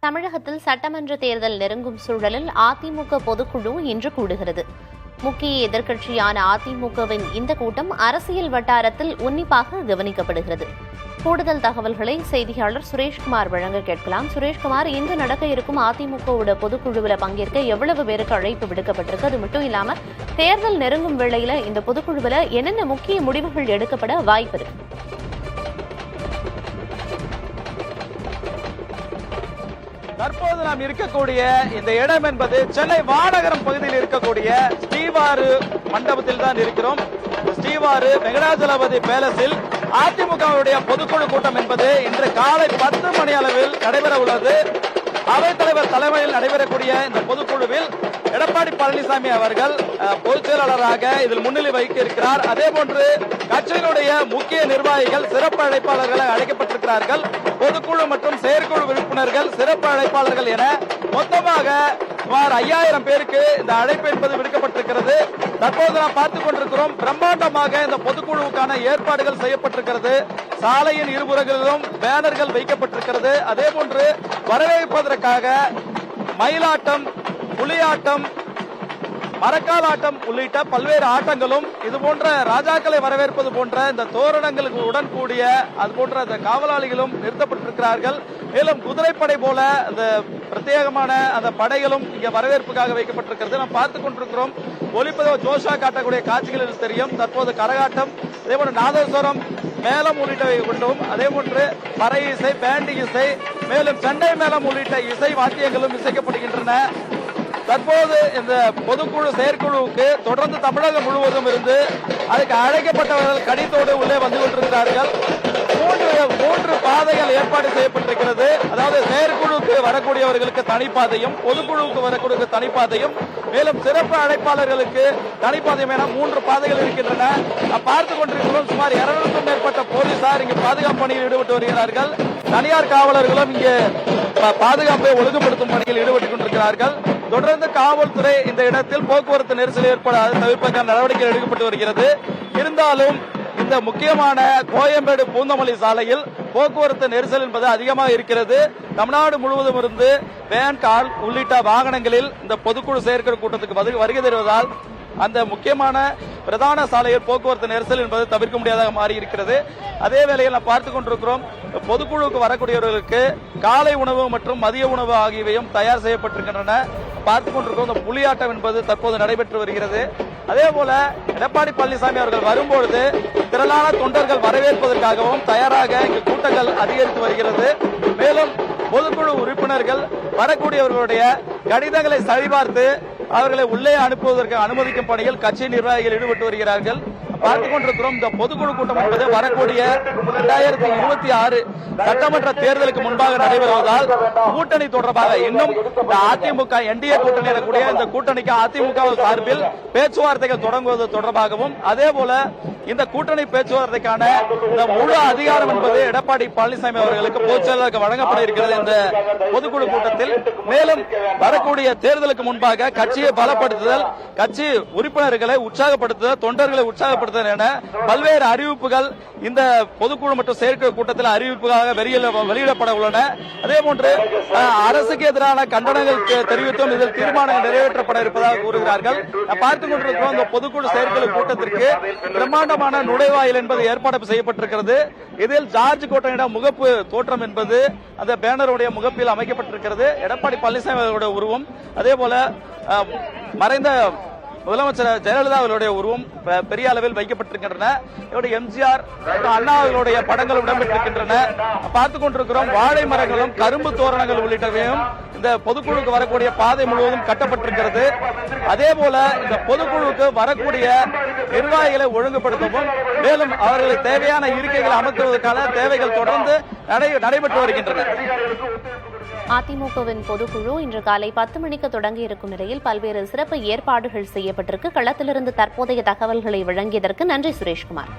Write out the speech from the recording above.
தமிழகத்தில் சட்டமன்ற தேர்தல் நெருங்கும் சூழலில் அதிமுக பொதுக்குழு இன்று கூடுகிறது. முக்கிய எதிர்க்கட்சியான அதிமுகவின் இந்த கூட்டம் அரசியல் வட்டாரத்தில் உன்னிப்பாக கவனிக்கப்படுகிறது. கூடுதல் தகவல்களை செய்தியாளர் சுரேஷ்குமார் வழங்க கேட்கலாம். சுரேஷ்குமார், இன்று நடக்க இருக்கும் அதிமுகவோட பொதுக்குழுவில் பங்கேற்க எவ்வளவு பேருக்கு அழைப்பு விடுக்கப்பட்டிருக்கு? அது மட்டும் இல்லாம தேர்தல் நெருங்கும் வேளையில இந்த பொதுக்குழுவில் என்னென்ன முக்கிய முடிவுகள் எடுக்கப்பட வாய்ப்பு இருக்கு? தற்போது நாம் இருக்கக்கூடிய இந்த இடம் என்பது சென்னை வானகரம் பகுதியில் இருக்கக்கூடிய ஸ்ரீவாறு மண்டபத்தில் தான் இருக்கிறோம். ஸ்ரீவாறு வெங்கடாஜலபதி பேலஸில் அதிமுகவுடைய பொதுக்குழு கூட்டம் என்பது இன்று காலை 10 மணி அளவில் நடைபெற உள்ளது. அவைத்தலைவர் தலைமையில் நடைபெறக்கூடிய இந்த பொதுக்குழுவில் எடப்பாடி பழனிசாமி அவர்கள் பொதுச் செயலாளராக இதில் முன்னிலை வகிக்க இருக்கிறார். அதேபோன்று கட்சியினுடைய முக்கிய நிர்வாகிகள் சிறப்பு அழைப்பாளர்கள் அழைக்கப்பட்டிருக்கிறார்கள். பொதுக்குழு மற்றும் செயற்குழு உறுப்பினர்கள் சிறப்பு அழைப்பாளர்கள் என மொத்தமாக சுமார் 5000 பேருக்கு இந்த அழைப்பு என்பது விடுக்கப்பட்டிருக்கிறது. தற்போது நாம் பார்த்துக் கொண்டிருக்கிறோம், பிரம்மாண்டமாக இந்த பொதுக்குழுவுக்கான ஏற்பாடுகள் செய்யப்பட்டிருக்கிறது. சாலையின் இருபுறங்களிலும் பேனர்கள் வைக்கப்பட்டிருக்கிறது. அதேபோன்று வரவேற்பதற்காக மயிலாட்டம், புலியாட்டம், மரக்கால் ஆட்டம் உள்ளிட்ட பல்வேறு ஆட்டங்களும் இதுபோன்ற ராஜாக்களை வரவேற்பது போன்ற இந்த தோரணங்களுக்கு உடன் கூடிய அது போன்ற அந்த காவலாளிகளும் நிறுத்தப்பட்டிருக்கிறார்கள். மேலும் குதிரைப்படை போல அந்த பிரத்யேகமான அந்த படைகளும் இங்க வரவேற்புக்காக வைக்கப்பட்டிருக்கிறது. நாம் பார்த்துக் கொண்டிருக்கிறோம். ஒலிப்பதிவு ஜோஷா காட்டக்கூடிய காட்சிகளில் தெரியும். தற்போது கரகாட்டம், அதேபோன்று நாதஸ்வரம், மேளம் உள்ளிட்டவை கொண்டும், அதேபோன்று பறை இசை, பேண்டி இசை, மேலும் செண்டை மேளம் உள்ளிட்ட இசை வாத்தியங்களும் இசைக்கப்படுகின்றன. தற்போது இந்த பொதுக்குழு செயற்குழுவுக்கு தொடர்ந்து தமிழகம் முழுவதும் இருந்து அதுக்கு அழைக்கப்பட்டவர்கள் கடிதத்தோடு உள்ளே வந்து கொண்டிருக்கிறார்கள். மூன்று பாதைகள் ஏற்பாடு செய்யப்பட்டிருக்கிறது. அதாவது செயற்குழுவுக்கு வரக்கூடியவர்களுக்கு தனிப்பாதையும், பொதுக்குழுவுக்கு வரக்கூடிய தனிப்பாதையும், மேலும் சிறப்பு அழைப்பாளர்களுக்கு தனிப்பாதையும் என 3 பாதைகள் இருக்கின்றன. பார்த்துக் கொண்டிருக்கிறோம். சுமார் 200க்கும் மேற்பட்ட போலீசார் இங்கு பாதுகாப்பு பணியில் ஈடுபட்டு வருகிறார்கள். தனியார் காவலர்களும் இங்கே பாதுகாப்பை ஒழுங்குபடுத்தும் பணியில் ஈடுபட்டுக் கொண்டிருக்கிறார்கள். தொடர்ந்து காவல்துறை இந்த இடத்தில் போக்குவரத்து நெரிசல் ஏற்படாது தவிர்ப்பதற்கான நடவடிக்கை எடுக்கப்பட்டு வருகிறது. இருந்தாலும் இந்த முக்கியமான கோயம்பேடு பூந்தமல்லி சாலையில் போக்குவரத்து நெரிசல் என்பது அதிகமாக இருக்கிறது. தமிழ்நாடு முழுவதும் இருந்து வேன், கார் உள்ளிட்ட வாகனங்களில் இந்த பொதுக்குழு செயற்குழு கூட்டத்துக்கு வருகை தருவதால் அந்த முக்கியமான பிரதான சாலையில் போக்குவரத்து நெரிசல் என்பது தவிர்க்க முடியாதாக மாறி இருக்கிறது. அதே வேளையில் நாம் பார்த்துக் கொண்டிருக்கிறோம், பொதுக்குழுவுக்கு வரக்கூடியவர்களுக்கு காலை உணவு மற்றும் மதிய உணவு ஆகியவையும் தயார் செய்யப்பட்டிருக்கின்றன. பார்த்துக் கொண்டிருக்கிறோம். இந்த புலியாட்டம் என்பது தற்போது நடைபெற்று வருகிறது. அதே போல எடப்பாடி பழனிசாமி அவர்கள் வரும்பொழுது திரளான தொண்டர்கள் வரவேற்பதற்காகவும் தயாராக இங்கு கூட்டங்கள் அதிகரித்து வருகிறது. மேலும் பொதுக்குழு உறுப்பினர்கள் வரக்கூடியவர்களுடைய கடிதங்களை சரிபார்த்து அவர்களை உள்ளே அனுப்புவதற்கு அனுமதிக்கும் பணியில் கட்சி நிர்வாகிகள் ஈடுபட்டு வருகிறார்கள். பார்த்துக் கொண்டிருக்கிறோம். இந்த பொதுக்குழு கூட்டம் என்பது வரக்கூடிய 2026 சட்டமன்ற தேர்தலுக்கு முன்பாக நடைபெறுவதால் கூட்டணி தொடர்பாக இன்னும் அதிமுக என்டிஏ கூட்டணி இருக்கக்கூடிய இந்த கூட்டணிக்கு அதிமுக சார்பில் பேச்சுவார்த்தைகள் தொடங்குவது தொடர்பாகவும், அதே போல இந்த கூட்டணி பேச்சுவார்த்தைக்கான இந்த முழு அதிகாரம் என்பது எடப்பாடி பழனிசாமி அவர்களுக்கு பொதுச் செயலாளருக்கு வழங்கப்பட இருக்கிறது. இந்த பொதுக்குழு கூட்டத்தில் மேலும் வரக்கூடிய தேர்தலுக்கு முன்பாக கட்சியை பலப்படுத்துதல், கட்சி உறுப்பினர்களை உற்சாகப்படுத்துதல், தொண்டர்களை உற்சாகப்படுத்துதல் என பல்வேறு அறிவிப்புகள் இந்த பொதுக்குழு மற்றும் செயற்குழு கூட்டத்தில் அறிவிப்புக்காக வெளியிடப்பட உள்ளன. அதேபோன்று அரசுக்கு எதிரான கண்டனங்கள் தெரிவித்தும் இதில் தீர்மானங்கள் நிறைவேற்றப்பட இருப்பதாக கூறுகிறார்கள். பார்த்துக் கொண்டிருக்கிறோம். இந்த பொதுக்குழு செயற்குழு கூட்டத்திற்கு பிரம்மாண்டமான நுழைவாயில் என்பது ஏற்பாடு செய்யப்பட்டிருக்கிறது. இதில் ஜார்ஜ் கோட்டையிடம் முகப்பு தோற்றம் என்பது அந்த பேனருடைய முகப்பில் அமைக்கப்பட்டிருக்கிறது. எடப்பாடி பழனிசாமி அவர்களுடைய உருவம், அதே போல மறைந்த முதலமைச்சர் ஜெயலலிதா அவர்களுடைய உருவம் பெரிய அளவில் வைக்கப்பட்டிருக்கின்றன. எம்ஜிஆர், அண்ணா அவர்களுடைய படங்கள் இடம்பெற்றிருக்கின்றன. பார்த்துக் கொண்டிருக்கிறோம். வாழை மரங்களும் கரும்பு தோரணங்கள் உள்ளிட்டவையும் இந்த பொதுக்குழுக்கு வரக்கூடிய பாதை முழுவதும் கட்டப்பட்டிருக்கிறது. அதே போல இந்த பொதுக்குழுவுக்கு வரக்கூடிய நிர்வாகிகளை ஒழுங்குபடுத்தவும், மேலும் அவர்களுக்கு தேவையான இருக்கைகளை அமர்த்துவதற்கான தேவைகள் தொடர்ந்து நடைபெற்று வருகின்றன. அதிமுகவின் பொதுக்குழு இன்று காலை 10 மணிக்கு தொடங்கி இருக்கும் நிலையில் பல்வேறு சிறப்பு ஏற்பாடுகள் செய்யப்பட்டிருக்கு. களத்திலிருந்து தற்போதைய தகவல்களை வழங்கியதற்கு நன்றி சுரேஷ்குமார்.